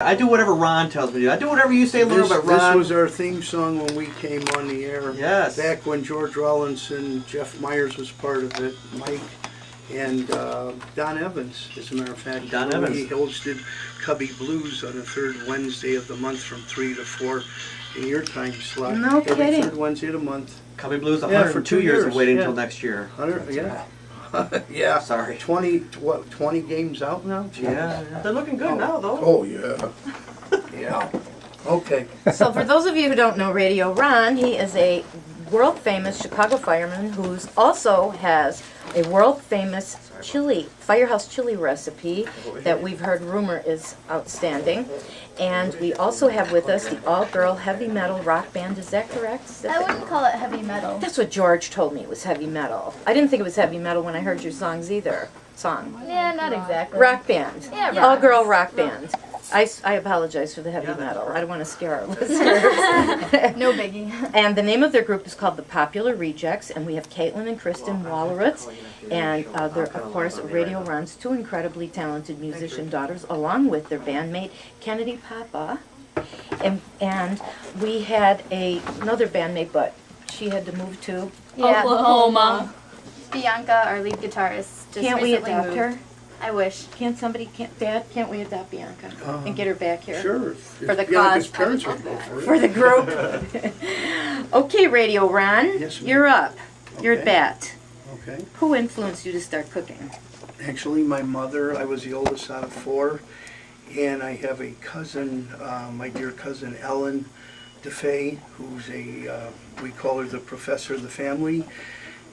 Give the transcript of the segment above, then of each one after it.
I do whatever Ron tells me to do. I do whatever you say a little bit, Ron. This was our theme song when we came on the air. Yes. Back when George Rawlinson, Jeff Myers was part of it, Mike, and Don Evans, as a matter of fact. Don Evans. He hosted Cubby Blues on the third Wednesday of the month from 3 to 4 in your time slot. No Every kidding. third Wednesday of the month. Cubby Blues, Yeah, 102 years of waiting yeah. until next year. 100, yeah. Yeah. Sorry. 20 games out now? Yeah. They're looking good now, though. Oh, yeah. Yeah. Okay. So for those of you who don't know Radio Ron, he is a world famous Chicago fireman who also has a world famous Firehouse chili recipe that we've heard rumor is outstanding. And we also have with us the all-girl heavy metal rock band. Is that correct? I wouldn't call it heavy metal. That's what George told me, it was heavy metal. I didn't think it was heavy metal when I heard your songs either. Yeah, not exactly. Rock band. Yeah, rock. All-girl rock band. I apologize for the heavy metal. I don't want to scare our listeners. No biggie. And the name of their group is called the Popular Rejects, and we have Caitlin and Kristen Walleritz, and they're, of course, Radio Ron's two incredibly talented musician daughters, along with their bandmate, Kennedy Papa. And we had another bandmate, but she had to move to Oklahoma. Bianca, our lead guitarist, just Can't we recently adopt moved. her? I wish. Dad, can't we adopt Bianca and get her back here? Sure. For the Bianca's cause. parents would go for it. For the group. Okay, Radio Ron, Yes, ma'am. you're up. You're at Okay. bat. Okay. Who influenced you to start cooking? Actually, my mother, I was the oldest out of 4, and I have a cousin, my dear cousin Ellen DeFay, who's we call her the professor of the family,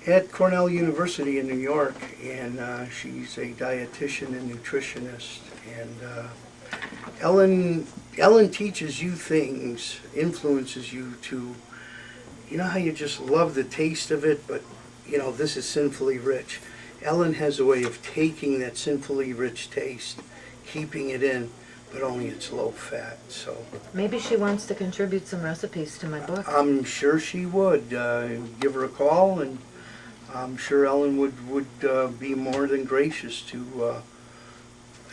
at Cornell University in New York, and she's a dietitian and nutritionist. And Ellen teaches you things, influences you to, you know how you just love the taste of it, but you know, this is sinfully rich. Ellen has a way of taking that sinfully rich taste, keeping it in, but only it's low fat. So Maybe she wants to contribute some recipes to my book. I'm sure she would. Give her a call, and I'm sure Ellen would be more than gracious to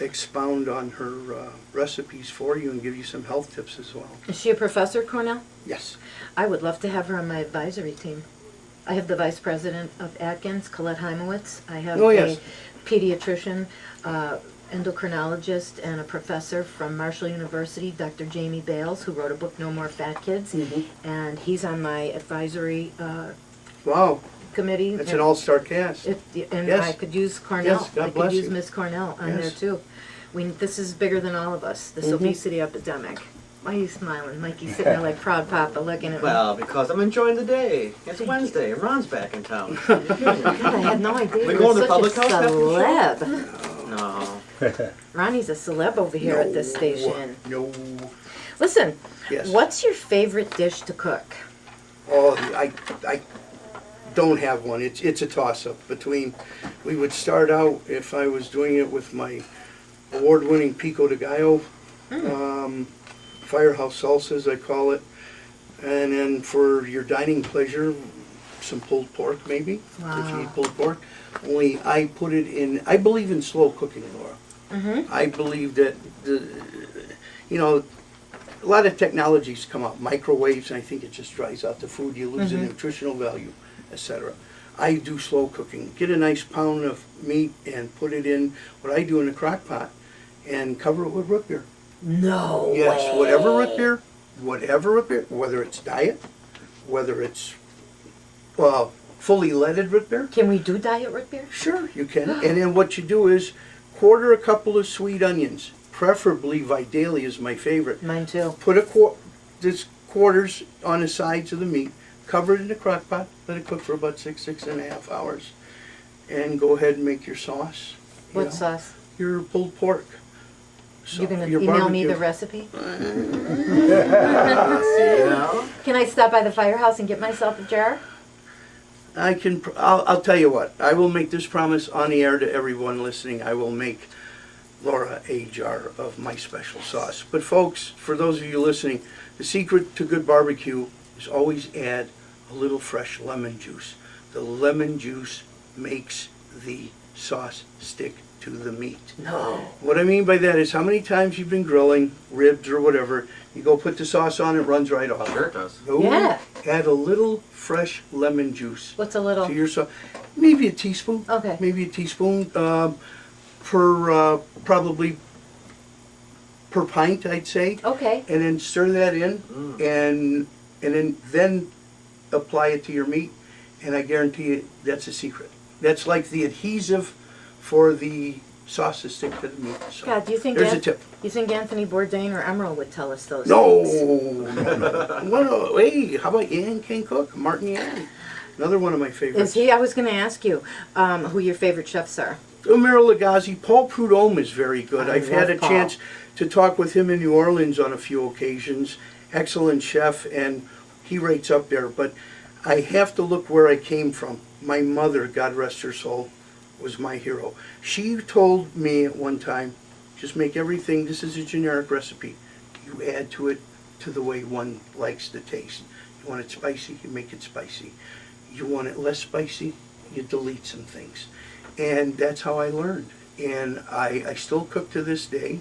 expound on her recipes for you and give you some health tips as well. Is she a professor at Cornell? Yes. I would love to have her on my advisory team. I have the vice president of Atkins, Colette Heimowitz. I have Oh, yes. a pediatrician, endocrinologist, and a professor from Marshall University, Dr. Jamie Bales, who wrote a book, No More Fat Kids. And he's on my advisory Wow. committee. That's an all-star cast. And Yes. I could use Cornell. Yes, God I could bless use you. Miss Cornell on there Yes. too. This is bigger than all of us, this obesity epidemic. Why are you smiling? Mikey's sitting there like proud papa looking at me. Well, because I'm enjoying the day. It's Wednesday, and Ron's back in town. God, I had no idea We you going were to such Public a House after the celeb. No. Ronnie's a celeb over here at this station. No. Listen, Yes. what's your favorite dish to cook? Oh, I don't have one. It's a toss-up between. We would start out, if I was doing it with my award-winning pico de gallo, Firehouse salsas, I call it, and then for your dining pleasure, some pulled pork maybe, if you eat pulled pork. Only I put it in. I believe in slow cooking, Laura. I believe that you know, a lot of technologies come up, microwaves, and I think it just dries out the food. You lose the nutritional value, etc. I do slow cooking. Get a nice pound of meat and put it in what I do in a crock pot and cover it with root beer. No Yes, way. whatever root beer, whether it's diet, whether it's fully leaded root beer. Can we do diet root beer? Sure, you can. And then what you do is quarter a couple of sweet onions. Preferably Vidalia is my favorite. Mine too. Put this quarters on the sides of the meat. Cover it in a crock pot. Let it cook for about 6.5 hours. And go ahead and make your sauce. you What know, sauce? Your pulled pork. So You're going to your email me barbecue. the recipe? You know? Can I stop by the Firehouse and get myself a jar? I'll tell you what. I will make this promise on the air to everyone listening. I will make Laura a jar of my special sauce. But folks, for those of you listening, the secret to good barbecue is always add a little fresh lemon juice. The lemon juice makes the sauce stick to the meat. No. What I mean by that is how many times you've been grilling ribs or whatever, you go put the sauce on, it runs right off. Sure it does. Go Yeah. add a little fresh lemon juice What's a little? to your sauce. Maybe a teaspoon. Okay. Maybe a teaspoon probably per pint, I'd say. Okay. And then stir that in, and then apply it to your meat, and I guarantee you that's a secret. That's like the adhesive for the sauce to stick to the meat. So God, do you think there's a tip. You think Anthony Bourdain or Emerald would tell us those No, things? no. Hey, how about Yan can cook? Martin Yan, another one of my favorites. Is he? I was going to ask you who your favorite chefs are. Omar Lagazi, Paul Prudhomme is very good. I I've had a love Paul. chance to talk with him in New Orleans on a few occasions. Excellent chef, and he rates up there. But I have to look where I came from. My mother, God rest her soul, was my hero. She told me at one time, just make everything, this is a generic recipe. You add to it to the way one likes the taste. You want it spicy, you make it spicy. You want it less spicy, you delete some things. And that's how I learned. And I still cook to this day.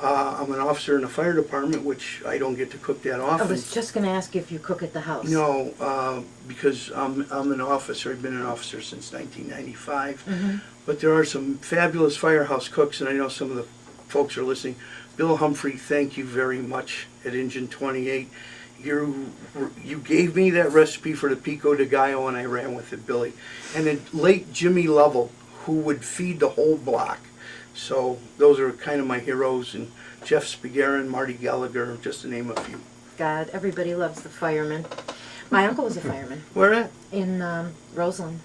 I'm an officer in the fire department, which I don't get to cook that often. I was just going to ask you if you cook at the house. No, because I'm an officer. I've been an officer since 1995. Mm-hmm. But there are some fabulous firehouse cooks, and I know some of the folks are listening. Bill Humphrey, thank you very much at Engine 28. You gave me that recipe for the pico de gallo, and I ran with it, Billy. And then late Jimmy Lovell, who would feed the whole block. So those are kind of my heroes, and Jeff Spigarin, Marty Gallagher, just to name a few. God, everybody loves the firemen. My uncle was a fireman Where at? in Roseland.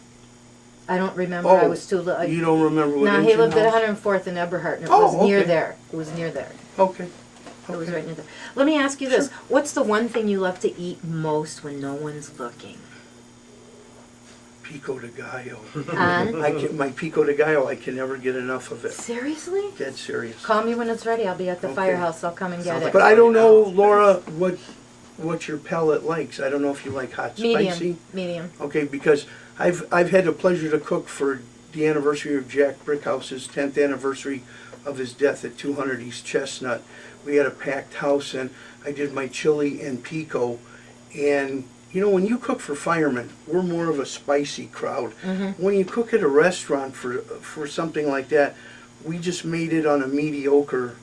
I don't remember. I was too little. You don't remember what No, he engine lived at house? 104th and Eberhard, and it Oh, was near okay. there. It was near there. Okay. It was right near there. Let me ask you this. What's the one thing you love to eat most when no one's looking? Pico de gallo. And? My pico de gallo, I can never get enough of it. Seriously? Dead serious. Call me when it's ready. I'll be at the Okay. firehouse. I'll come and get Sounds it. like But I don't know, Laura, what your palate likes. I don't know if you like hot Medium. spicy. Medium. Okay, because I've had the pleasure to cook for the anniversary of Jack Brickhouse's 10th anniversary of his death at 200 East Chestnut. We had a packed house, and I did my chili and pico. And you know, when you cook for firemen, we're more of a spicy crowd. Mm-hmm. When you cook at a restaurant for something like that, we just made it on a mediocre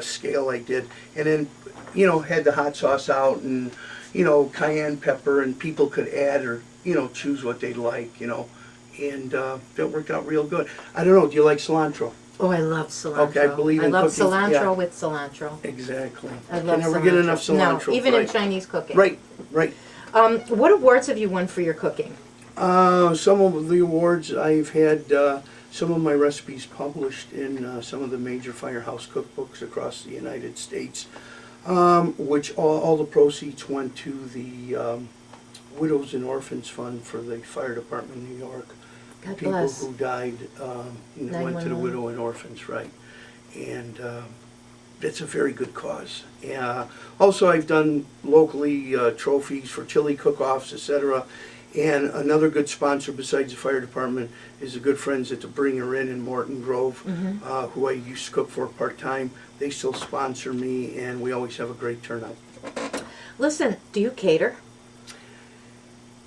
scale. I did, and then you know, had the hot sauce out, and you know, cayenne pepper, and people could add or you know, choose what they like. You know, and that worked out real good. I don't know. Do you like cilantro? Oh, I love cilantro. Okay, I believe in love cooking, cilantro yeah. with cilantro. Exactly. I love Can never cilantro. get enough cilantro. No, even right. in Chinese cooking. Right, right. What awards have you won for your cooking? Some of the awards I've had, some of my recipes published in some of the major firehouse cookbooks across the United States, which all the proceeds went to the Widows and Orphans Fund for the Fire Department in New York. God People bless. who died went to the 911. Widow and Orphans, right. And that's a very good cause. Also, I've done locally trophies for chili cook-offs, etc. And another good sponsor besides the fire department is the good friends at the Bringer Inn in Morton Grove, who I used to cook for part-time. They still sponsor me, and we always have a great turnout. Listen, do you cater?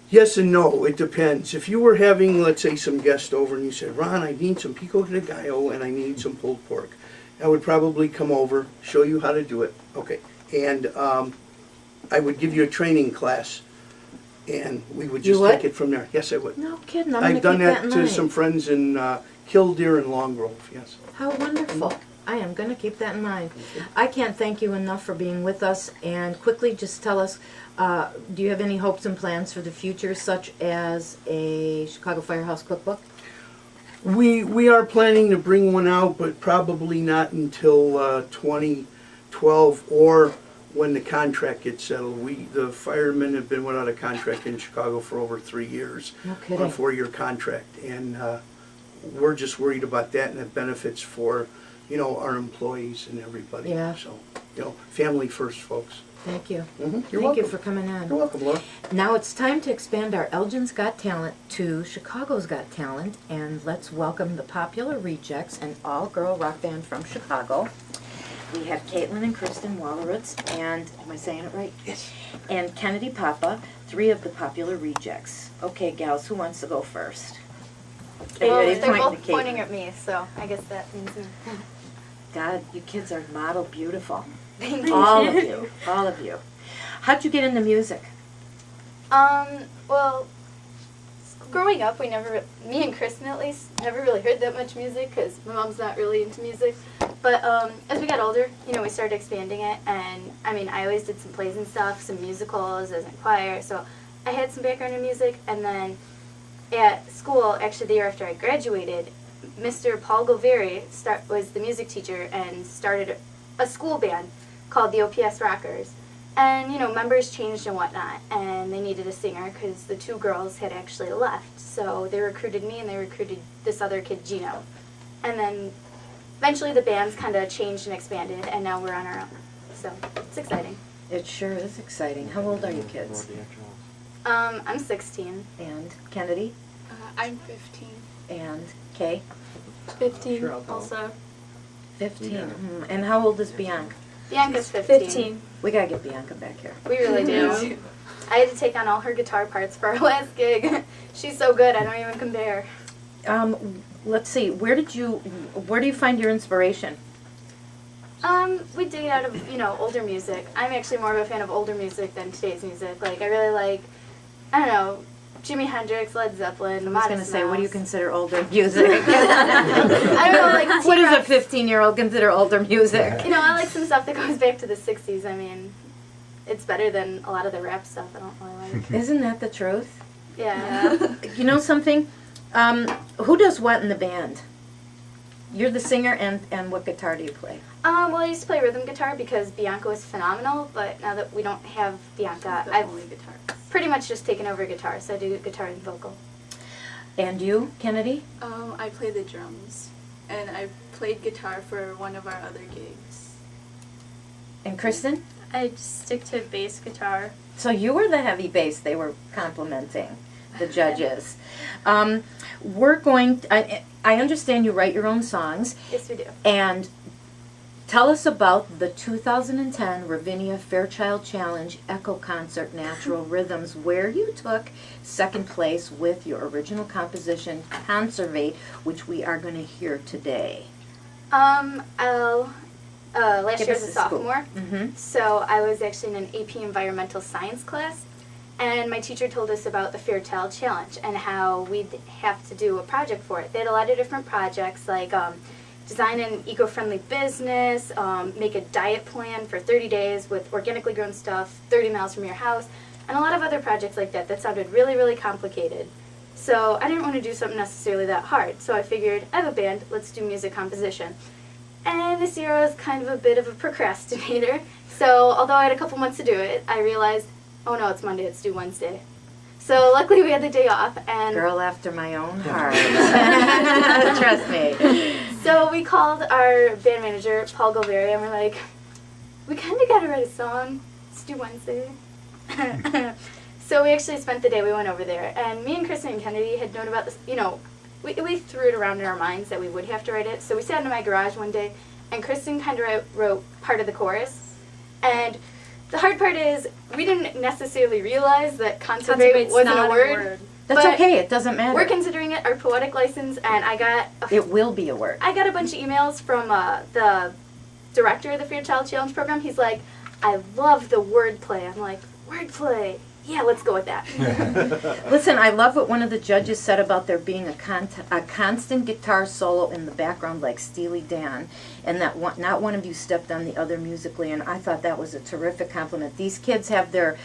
Yes and no, it depends. If you were having, let's say, some guests over and you said, Ron, I need some pico de gallo and I need some pulled pork, I would probably come over, show you how to do it. Okay. And I would give you a training class, and we would just You would? take it from there. Yes, I would. No kidding. I'm going to I've keep done that that in to mind. some friends in Killdeer and Long Grove, yes. How wonderful. I am going to keep that in mind. I can't thank you enough for being with us. And quickly, just tell us, do you have any hopes and plans for the future, such as a Chicago Firehouse cookbook? We are planning to bring one out, but probably not until 2012 or when the contract gets settled. The firemen have been without a contract in Chicago for over 3 years. No On kidding. a 4-year contract, and we're just worried about that and the benefits for, you know, our employees and everybody. Yeah. So family first, folks. Thank you. You're Thank welcome. you for coming on. You're welcome, Laura. Now it's time to expand our Elgin's Got Talent to Chicago's Got Talent, and let's welcome the Popular Rejects, an all-girl rock band from Chicago. We have Caitlin and Kristen Walleritz, and, am I saying it right? Yes. And Kennedy Papa, 3 of the Popular Rejects. Okay, gals, who wants to go first? Well, Everybody they're point both to pointing Caitlin. at me, so I guess that means me. God, you kids are model beautiful. Thank you. All of you. All of you. How'd you get into music? Well, growing up, me and Kristen at least, never really heard that much music because my mom's not really into music. But as we got older, we started expanding it, and I always did some plays and stuff, some musicals as a choir, so I had some background in music. And then at school, actually the year after I graduated, Mr. Paul Goveri was the music teacher and started a school band called the OPS Rockers. And, members changed and whatnot, and they needed a singer because the 2 girls had actually left. So they recruited me and they recruited this other kid, Gino. And then eventually the bands kind of changed and expanded, and now we're on our own. So it's exciting. It sure is exciting. How old are you kids? I'm 16. And Kennedy? I'm 15. And Kay? 15 Sure, I'll go. also. 15. Yeah. And how old is Bianca? Bianca's 15. We gotta get Bianca back here. We really do. I had to take on all her guitar parts for our last gig. She's so good, I don't even compare. Let's see. Where do you find your inspiration? We dig it out of, older music. I'm actually more of a fan of older music than today's music. Like, I really like, I don't know, Jimi Hendrix, Led Zeppelin, I was Modest gonna say, what do you Mouse. consider older music? I don't know, like What does a T-Rex. 15-year-old consider older music? I like some stuff that goes back to the 60s. It's better than a lot of the rap stuff I don't really like. Isn't that the truth? Yeah. You know something? Who does what in the band? You're the singer, and what guitar do you play? Well, I used to play rhythm guitar because Bianca was phenomenal, but now that we don't have Bianca, I've pretty much just taken over guitar, so I do guitar and vocal. And you, Kennedy? I play the drums, and I played guitar for one of our other gigs. And Kristen? I just stick to bass guitar. So you were the heavy bass they were complimenting, the judges. We're going, I understand you write your own songs, Yes, we do. and tell us about the 2010 Ravinia Fairchild Challenge Echo Concert Natural Rhythms, where you took second place with your original composition, Conservate, which we are going to hear today. Last Give year us as a the scoop. sophomore, Mm-hmm. so I was actually in an AP Environmental Science class, and my teacher told us about the Fairchild Challenge and how we'd have to do a project for it. They had a lot of different projects, like design an eco-friendly business, make a diet plan for 30 days with organically grown stuff 30 miles from your house, and a lot of other projects like that that sounded really, really complicated. So I didn't want to do something necessarily that hard, so I figured, I have a band, let's do music composition. And this year I was kind of a bit of a procrastinator, so although I had a couple months to do it, I realized, oh no, it's Monday, it's due Wednesday. So luckily we had the day off, and Girl after my own heart. Trust me. so we called our band manager, Paul Goveri, and we're like, we kind of got to write a song, it's due Wednesday. So we actually spent the day, we went over there, and me and Kristen and Kennedy had known about this, we threw it around in our minds that we would have to write it. So we sat in my garage one day, and Kristen kind of wrote part of the chorus. And the hard part is, we didn't necessarily realize that conservate wasn't a word. That's but okay, it doesn't matter. We're considering it our poetic license, and I got It will be a word. I got a bunch of emails from the director of the Fairchild Challenge program. He's like, I love the wordplay. I'm like, wordplay? Yeah, let's go with that. Listen, I love what one of the judges said about there being a constant guitar solo in the background like Steely Dan, and that not one of you stepped on the other musically, and I thought that was a terrific compliment. These kids have their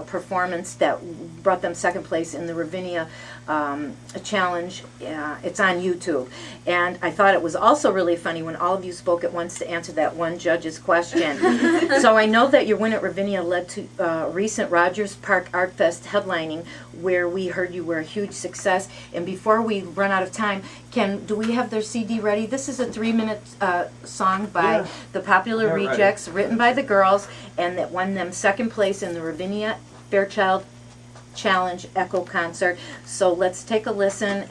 performance that brought them second place in the Ravinia Challenge. It's on YouTube. And I thought it was also really funny when all of you spoke at once to answer that one judge's question. So I know that your win at Ravinia led to recent Rogers Rogers Park Art Fest headlining, where we heard you were a huge success. And before we run out of time, do we have their CD ready? This is a 3-minute song by the Popular Rejects, written by the girls, and that won them second place in the Ravinia Fairchild Challenge Echo concert. So let's take a listen.